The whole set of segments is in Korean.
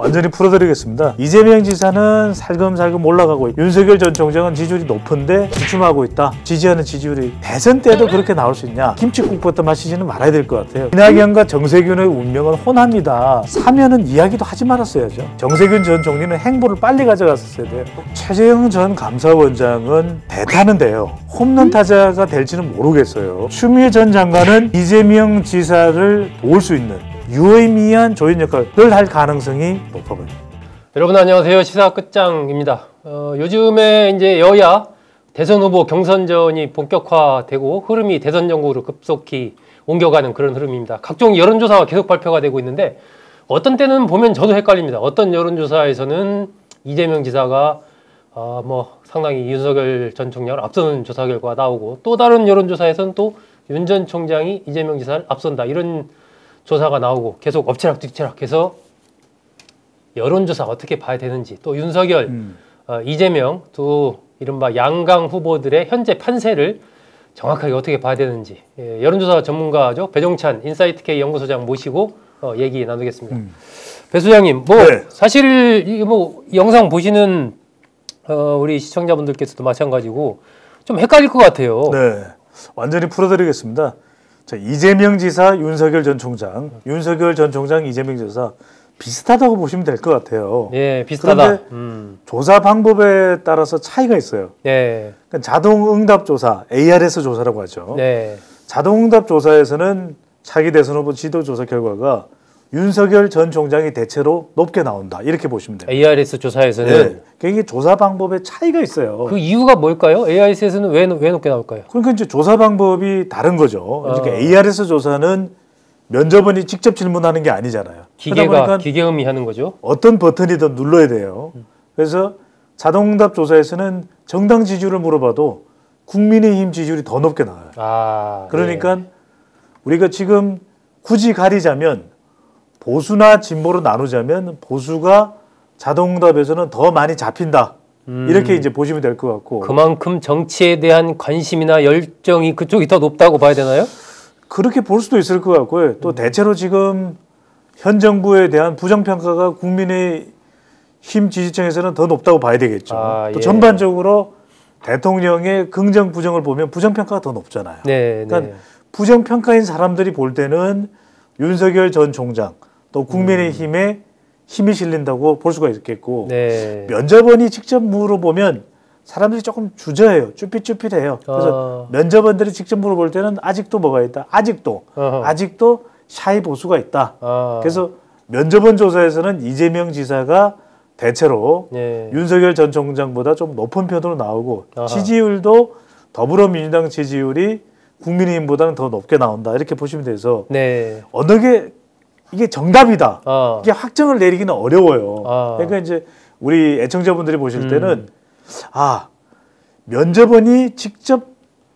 완전히 풀어드리겠습니다. 이재명 지사는 살금살금 올라가고 있고 윤석열 전 총장은 지지율이 높은데 주춤하고 있다. 지지하는 지지율이 대선 때도 그렇게 나올 수 있냐. 김치국부터 마시지는 말아야 될 것 같아요. 이낙연과 정세균의 운명은 혼합니다. 사면은 이야기도 하지 말았어야죠. 정세균 전 총리는 행보를 빨리 가져갔었어야 돼요. 최재형 전 감사원장은 대타는데요. 홈런 타자가 될지는 모르겠어요. 추미애 전 장관은 이재명 지사를 도울 수 있는 유의미한 조연 역할을 할 가능성이 높아 보입니다. 여러분 안녕하세요. 시사 끝장입니다. 요즘에 이제 여야 대선 후보 경선전이 본격화되고 흐름이 대선 전국으로 급속히 옮겨가는 그런 흐름입니다. 각종 여론조사가 계속 발표가 되고 있는데 어떤 때는 보면 저도 헷갈립니다. 어떤 여론조사에서는 이재명 지사가 상당히 윤석열 전 총장을 앞서는 조사 결과가 나오고 또 다른 여론조사에서는 또 윤 전 총장이 이재명 지사를 앞선다 이런 조사가 나오고 계속 엎치락뒤치락해서 여론조사 어떻게 봐야 되는지 또 윤석열, 이재명 또 이른바 양강 후보들의 현재 판세를 정확하게 어떻게 봐야 되는지 여론조사 전문가죠. 배종찬 인사이트K 연구소장 모시고 얘기 나누겠습니다. 배 소장님, 네. 사실 이 영상 보시는 우리 시청자분들께서도 마찬가지고 좀 헷갈릴 것 같아요. 네, 완전히 풀어드리겠습니다. 자, 이재명 지사, 윤석열 전 총장, 윤석열 전 총장, 이재명 지사 비슷하다고 보시면 될 것 같아요. 예, 비슷하다. 그런데 조사 방법에 따라서 차이가 있어요. 네. 그러니까 자동응답 조사, ARS 조사라고 하죠. 네. 자동응답 조사에서는 차기 대선 후보 지도 조사 결과가 윤석열 전 총장이 대체로 높게 나온다. 이렇게 보시면 돼요. ARS 조사에서는? 네. 그러니까 이게 조사 방법에 차이가 있어요. 그 이유가 뭘까요? ARS에서는 왜 높게 나올까요? 그러니까 이제 조사 방법이 다른 거죠. 그러니까 ARS 조사는 면접원이 직접 질문하는 게 아니잖아요. 기계음이 하는 거죠. 어떤 버튼이든 눌러야 돼요. 그래서 자동응답 조사에서는 정당 지지율을 물어봐도 국민의힘 지지율이 더 높게 나와요. 그러니까 네. 우리가 지금 굳이 가리자면 보수나 진보로 나누자면 보수가 자동응답에서는 더 많이 잡힌다. 이렇게 이제 보시면 될 것 같고. 그만큼 정치에 대한 관심이나 열정이 그쪽이 더 높다고 봐야 되나요? 그렇게 볼 수도 있을 것 같고요. 또 대체로 지금 현 정부에 대한 부정평가가 국민의힘 지지층에서는 더 높다고 봐야 되겠죠. 또 전반적으로 대통령의 긍정 부정을 보면 부정평가가 더 높잖아요. 네, 그러니까 부정평가인 사람들이 볼 때는 윤석열 전 총장 또 국민의힘에 힘이 실린다고 볼 수가 있겠고 면접원이 직접 물어보면 사람들이 조금 주저해요. 쭈삣쭈삣해요. 그래서 면접원들이 직접 물어볼 때는 아직도 뭐가 있다. 아직도 샤이 보수가 있다. 그래서 면접원 조사에서는 이재명 지사가 대체로 윤석열 전 총장보다 좀 높은 편으로 나오고 지지율도 더불어민주당 지지율이 국민의힘보다는 더 높게 나온다. 이렇게 보시면 돼서 어느 게 이게 정답이다. 이게 확정을 내리기는 어려워요. 그러니까 이제 우리 애청자분들이 보실 때는 면접원이 직접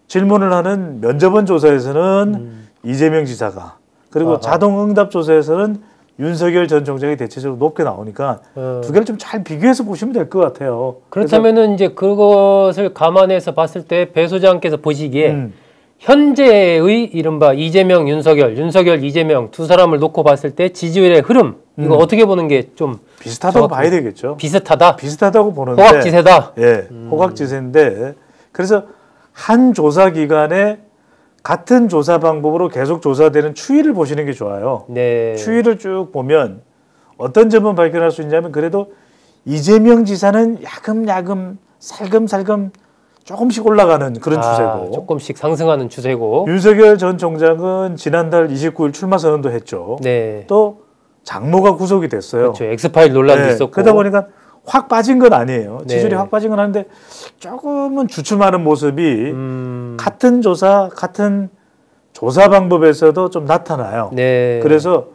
질문을 하는 면접원 조사에서는 이재명 지사가 그리고 자동응답 조사에서는 윤석열 전 총장이 대체적으로 높게 나오니까 두 개를 좀 잘 비교해서 보시면 될 것 같아요. 그렇다면은 이제 그것을 감안해서 봤을 때 배 소장께서 보시기에 현재의 이른바 이재명, 윤석열, 이재명 두 사람을 놓고 봤을 때 지지율의 흐름 이거 어떻게 보는 게 좀 비슷하다고 봐야 되겠죠. 비슷하다고 보는데 호각지세다. 호각지세인데 그래서 한 조사 기간에 같은 조사 방법으로 계속 조사되는 추이를 보시는 게 좋아요. 추이를 쭉 보면 어떤 점은 발견할 수 있냐면 그래도 이재명 지사는 야금야금 살금살금 조금씩 올라가는 그런 추세고 조금씩 상승하는 추세고 윤석열 전 총장은 지난달 29일 출마 선언도 했죠. 또 장모가 구속이 됐어요. 그렇죠. 엑스파일 논란도 있었고 그러다 보니까 확 빠진 건 아니에요. 지지율이 확 빠진 건 아닌데 조금은 주춤하는 모습이 같은 조사 방법에서도 좀 나타나요. 그래서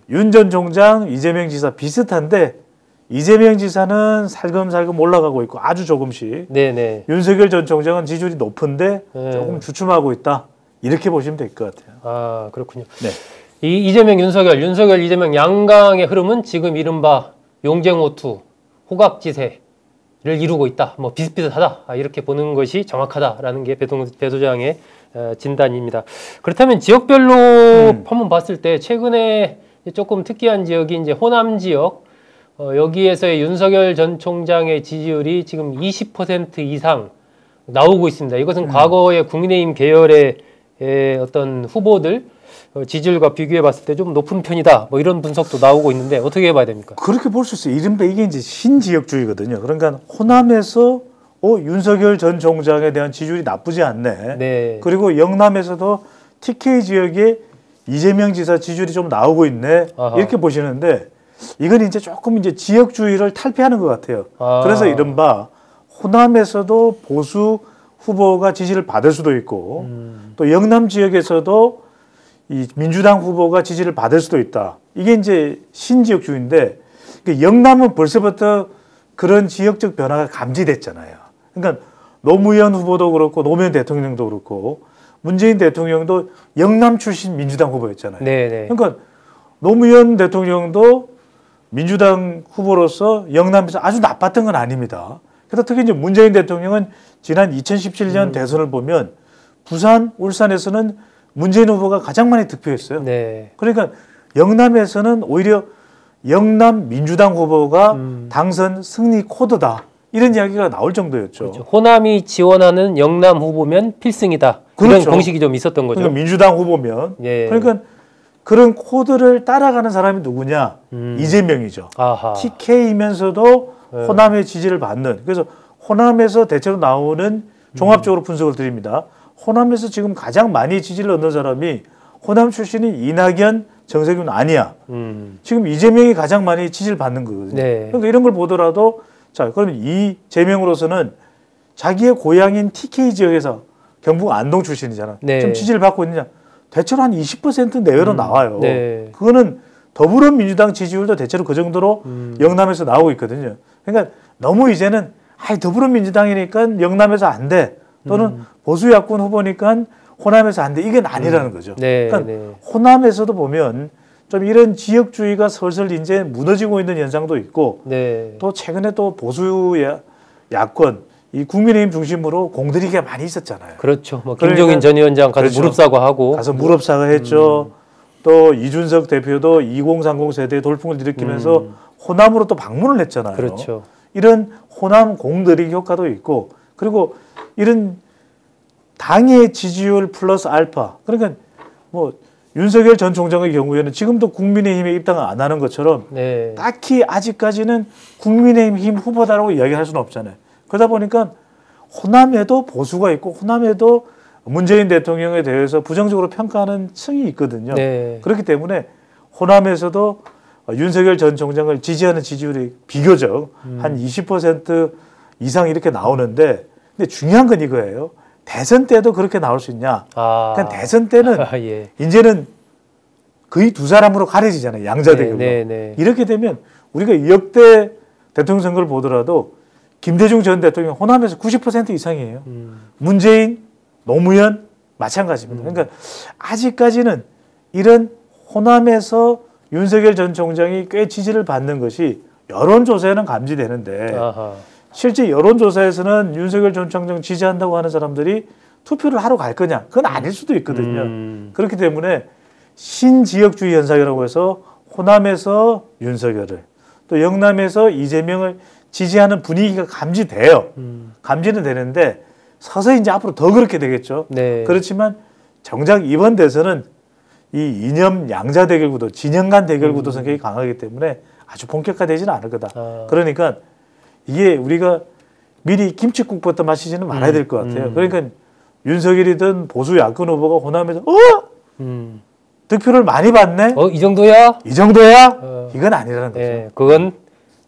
윤 전 총장, 이재명 지사 비슷한데 이재명 지사는 살금살금 올라가고 있고 아주 조금씩 윤석열 전 총장은 지지율이 높은데 조금 주춤하고 있다. 이렇게 보시면 될 것 같아요. 그렇군요. 이 이재명, 윤석열, 이재명 양강의 흐름은 지금 이른바 용쟁호투, 호각지세를 이루고 있다. 비슷비슷하다. 이렇게 보는 것이 정확하다라는 게 배 소장의 진단입니다. 그렇다면 지역별로 한번 봤을 때 최근에 조금 특이한 지역이 이제 호남 지역, 여기에서의 윤석열 전 총장의 지지율이 지금 20% 이상 나오고 있습니다. 이것은 과거의 국민의힘 계열의 어떤 후보들 지지율과 비교해 봤을 때 좀 높은 편이다. 뭐 이런 분석도 나오고 있는데 어떻게 해봐야 됩니까? 그렇게 볼 수 있어요. 이른바 이게 이제 신지역주의거든요. 그러니까 호남에서 윤석열 전 총장에 대한 지지율이 나쁘지 않네. 네. 그리고 영남에서도 TK 지역에 이재명 지사 지지율이 좀 나오고 있네. 아하. 이렇게 보시는데 이건 이제 조금 이제 지역주의를 탈피하는 것 같아요. 그래서 이른바 호남에서도 보수 후보가 지지를 받을 수도 있고 또 영남 지역에서도 이 민주당 후보가 지지를 받을 수도 있다. 이게 이제 신지역주의인데 영남은 벌써부터 그런 지역적 변화가 감지됐잖아요. 그러니까 노무현 후보도 그렇고 노무현 대통령도 그렇고 문재인 대통령도 영남 출신 민주당 후보였잖아요. 네네. 그러니까 노무현 대통령도 민주당 후보로서 영남에서 아주 나빴던 건 아닙니다. 그래서 특히 이제 문재인 대통령은 지난 2017년 대선을 보면 부산, 울산에서는 문재인 후보가 가장 많이 득표했어요. 네. 그러니까 영남에서는 오히려 영남 민주당 후보가 당선 승리 코드다. 이런 이야기가 나올 정도였죠. 그렇죠. 호남이 지원하는 영남 후보면 필승이다. 그런 그렇죠. 공식이 좀 있었던 거죠. 그러니까 민주당 후보면. 예. 그러니까 그런 코드를 따라가는 사람이 누구냐? 이재명이죠. 아하. TK이면서도 호남의 지지를 받는. 그래서 호남에서 대체로 나오는 종합적으로 분석을 드립니다. 호남에서 지금 가장 많이 지지를 얻는 사람이 호남 출신인 이낙연, 정세균 아니야. 지금 이재명이 가장 많이 지지를 받는 거거든요. 네. 그러니까 이런 걸 보더라도 자, 그러면 이재명으로서는 자기의 고향인 TK 지역에서 경북 안동 출신이잖아. 네. 좀 지지를 받고 있느냐? 대체로 한 20% 내외로 나와요. 네. 그거는 더불어민주당 지지율도 대체로 그 정도로 영남에서 나오고 있거든요. 그러니까 너무 이제는 더불어민주당이니까 영남에서 안 돼. 또는 보수 야권 후보니까 호남에서 안 돼. 이건 아니라는 거죠. 네, 그러니까 네. 호남에서도 보면 좀 이런 지역주의가 슬슬 이제 무너지고 있는 현상도 있고 네. 또 최근에 또 보수 야권 이 국민의힘 중심으로 공들이기가 많이 있었잖아요. 그렇죠. 뭐 그러니까 김종인 전 위원장 가서 그렇죠. 무릎 사과하고 가서 무릎 사과했죠. 또 이준석 대표도 2030 세대의 돌풍을 일으키면서 호남으로 또 방문을 했잖아요. 그렇죠. 이런 호남 공들이기 효과도 있고 그리고 이런 당의 지지율 플러스 알파 그러니까 뭐 윤석열 전 총장의 경우에는 지금도 국민의힘에 입당을 안 하는 것처럼 네. 딱히 아직까지는 국민의힘 후보다라고 이야기할 수는 없잖아요. 그러다 보니까 호남에도 보수가 있고 호남에도 문재인 대통령에 대해서 부정적으로 평가하는 층이 있거든요. 네. 그렇기 때문에 호남에서도 윤석열 전 총장을 지지하는 지지율이 비교적 한 20% 이상 이렇게 나오는데 근데 중요한 건 이거예요. 대선 때도 그렇게 나올 수 있냐. 그러니까 대선 때는 예. 이제는 거의 두 사람으로 가려지잖아요. 양자대결로. 네, 네. 이렇게 되면 우리가 역대 대통령 선거를 보더라도 김대중 전 대통령 호남에서 90% 이상이에요. 문재인, 노무현 마찬가지입니다. 그러니까 아직까지는 이런 호남에서 윤석열 전 총장이 꽤 지지를 받는 것이 여론조사에는 감지되는데 아하. 실제 여론조사에서는 윤석열 전 총장 지지한다고 하는 사람들이 투표를 하러 갈 거냐? 그건 아닐 수도 있거든요. 그렇기 때문에 신지역주의 현상이라고 해서 호남에서 윤석열을 또 영남에서 이재명을 지지하는 분위기가 감지돼요. 감지는 되는데 서서히 이제 앞으로 더 그렇게 되겠죠. 네. 그렇지만 정작 이번 대선은 이 이념 양자 대결 구도, 진영 간 대결 구도 성격이 강하기 때문에 아주 본격화되지는 않을 거다. 그러니까 이게 우리가 미리 김칫국부터 마시지는 말아야 될 것 같아요. 그러니까 윤석열이든 보수 야권 후보가 호남에서 득표를 많이 받네? 이 정도야? 이 정도야? 이건 아니라는 거죠. 예, 그건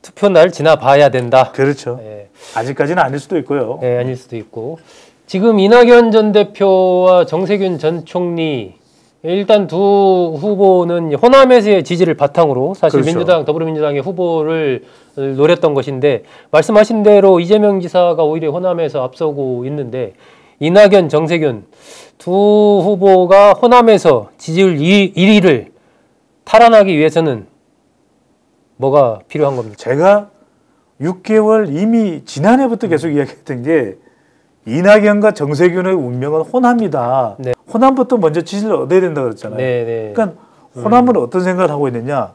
투표 날 지나봐야 된다. 그렇죠. 예. 아직까지는 아닐 수도 있고요. 예, 아닐 수도 있고. 지금 이낙연 전 대표와 정세균 전 총리 일단 두 후보는 호남에서의 지지를 바탕으로 사실 그렇죠. 민주당, 더불어민주당의 후보를 노렸던 것인데 말씀하신 대로 이재명 지사가 오히려 호남에서 앞서고 있는데 이낙연, 정세균 두 후보가 호남에서 지지율 1위를 탈환하기 위해서는 뭐가 필요한 겁니까? 제가 6개월 이미 지난해부터 계속 이야기했던 게 이낙연과 정세균의 운명은 호남이다. 네. 호남부터 먼저 지지를 얻어야 된다고 그랬잖아요. 네, 네. 그러니까 호남은 어떤 생각을 하고 있느냐.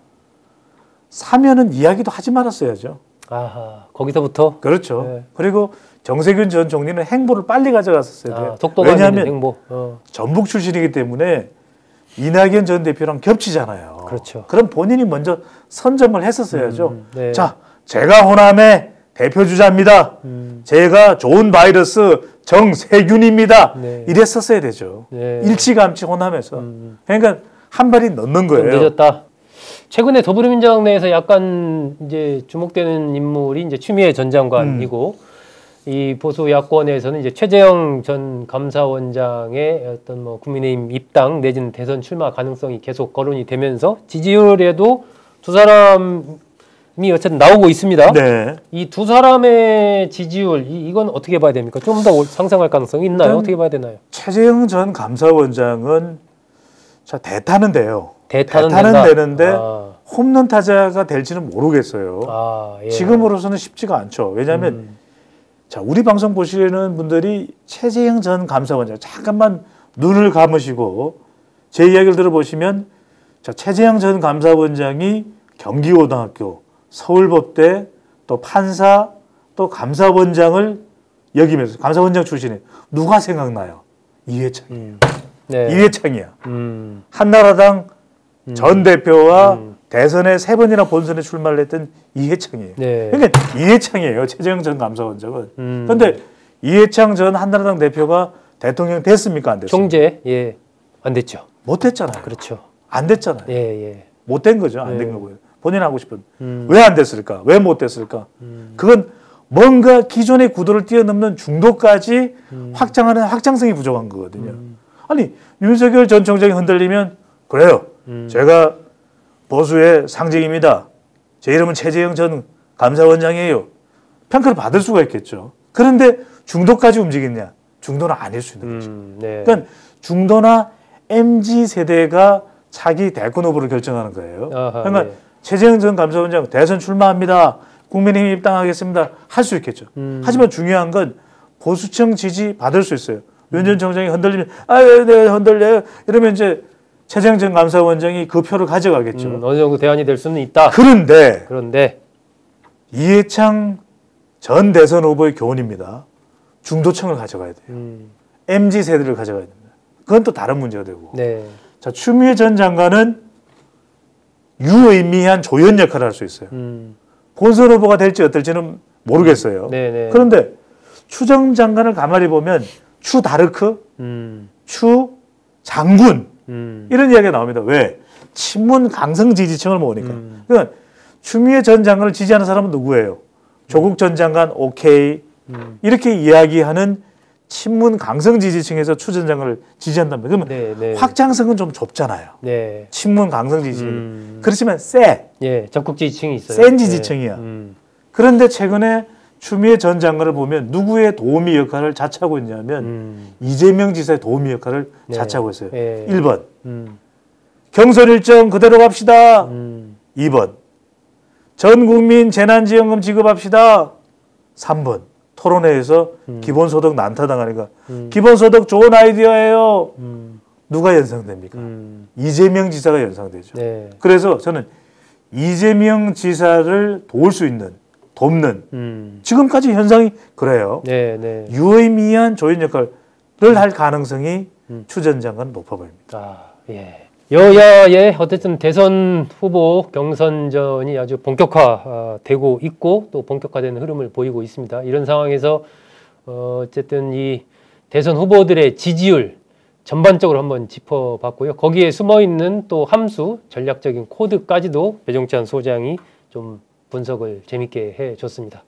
사면은 이야기도 하지 말았어야죠. 아하, 거기서부터? 그렇죠. 네. 그리고 정세균 전 총리는 행보를 빨리 가져갔었어야 돼요. 속도가 있는 행보. 전북 출신이기 때문에 이낙연 전 대표랑 겹치잖아요. 그렇죠. 그럼 본인이 먼저 선점을 했었어야죠. 네. 자, 제가 호남의 대표 주자입니다. 제가 좋은 바이러스 정세균입니다. 네. 이랬었어야 되죠. 네. 일찌감치 호남에서. 그러니까 한 발이 넣는 거예요. 좀 늦었다. 최근에 더불어민주당 내에서 약간 이제 주목되는 인물이 이제 추미애 전 장관이고 이 보수 야권에서는 이제 최재형 전 감사원장의 어떤 뭐 국민의힘 입당 내지는 대선 출마 가능성이 계속 거론이 되면서 지지율에도 두 사람이 어쨌든 나오고 있습니다. 네. 이 두 사람의 지지율 이건 어떻게 봐야 됩니까? 좀 더 상승할 가능성이 있나요? 어떻게 봐야 되나요? 최재형 전 감사원장은 자 대타는 대타는 되는데 홈런 타자가 될지는 모르겠어요. 예. 지금으로서는 쉽지가 않죠. 왜냐하면 자 우리 방송 보시는 분들이 최재형 전 감사원장 잠깐만 눈을 감으시고 제 이야기를 들어보시면 자 최재형 전 감사원장이 경기고등학교, 서울법대, 또 판사, 또 감사원장을 역임해서 감사원장 출신에 누가 생각나요? 이회창이에요. 네. 이회창이야. 한나라당 전 대표와 대선에 3번이나 본선에 출마를 했던 이회창이에요. 네. 그러니까 이회창이에요. 최재형 전 감사원장은. 그런데 이회창 전 한나라당 대표가 대통령 됐습니까? 안 됐습니까? 총재 예, 안 됐죠. 못 됐잖아요. 그렇죠. 안 됐잖아요. 예. 못 된 거죠. 안 된 거고요. 본인 하고 싶은. 왜 안 됐을까? 왜 못 됐을까? 그건 뭔가 기존의 구도를 뛰어넘는 중도까지 확장하는 확장성이 부족한 거거든요. 아니 윤석열 전 총장이 흔들리면 그래요. 제가 보수의 상징입니다. 제 이름은 최재형 전 감사원장이에요. 평가를 받을 수가 있겠죠. 그런데 중도까지 움직이냐? 중도는 아닐 수 있는 거죠. 네. 그러니까 중도나 MZ세대가 차기 대권 후보를 결정하는 거예요. 그러니까 네. 최재형 전 감사원장 대선 출마합니다. 국민의힘 입당하겠습니다. 할 수 있겠죠. 하지만 중요한 건 보수층 지지 받을 수 있어요. 윤 전 총장이 흔들리면 내가 흔들려요. 이러면 이제 최재형 전 감사원장이 그 표를 가져가겠죠. 어느 정도 대안이 될 수는 있다. 그런데 이해창 전 대선 후보의 교훈입니다. 중도층을 가져가야 돼요. MZ 세대를 가져가야 됩니다. 그건 또 다른 문제가 되고. 네. 자, 추미애 전 장관은 유의미한 조연 역할을 할 수 있어요. 본선 후보가 될지 어떨지는 모르겠어요. 네네. 그런데 추 전 장관을 가만히 보면 추 다르크, 추 장군 이런 이야기가 나옵니다. 왜? 친문 강성 지지층을 모으니까. 그러니까 추미애 전 장관을 지지하는 사람은 누구예요? 조국 전 장관 오케이 이렇게 이야기하는 친문 강성 지지층에서 추 전 장관을 지지한다면 그러면 네. 확장성은 좀 좁잖아요. 네. 친문 강성 지지층. 그렇지만 세. 예, 적극 지지층이 있어요. 센 지지층이야. 그런데 최근에 추미애 전 장관을 보면 누구의 도우미 역할을 자처하고 있냐면 이재명 지사의 도우미 역할을 자처하고 있어요. 1번. 경선 일정 그대로 갑시다. 2번. 전 국민 재난지원금 지급합시다. 3번. 토론회에서 기본소득 난타당하니까 기본소득 좋은 아이디어예요. 누가 연상됩니까? 이재명 지사가 연상되죠. 네. 그래서 저는 이재명 지사를 도울 수 있는 돕는 지금까지 현상이 그래요. 네. 유의미한 조연 역할을 할 가능성이 추 전 장관은 높아 보입니다. 예. 여야의 어쨌든 대선 후보 경선전이 아주 본격화되고 있고 또 본격화되는 흐름을 보이고 있습니다. 이런 상황에서 어쨌든 이 대선 후보들의 지지율 전반적으로 한번 짚어봤고요. 거기에 숨어있는 또 함수, 전략적인 코드까지도 배종찬 소장이 좀 분석을 재밌게 해줬습니다.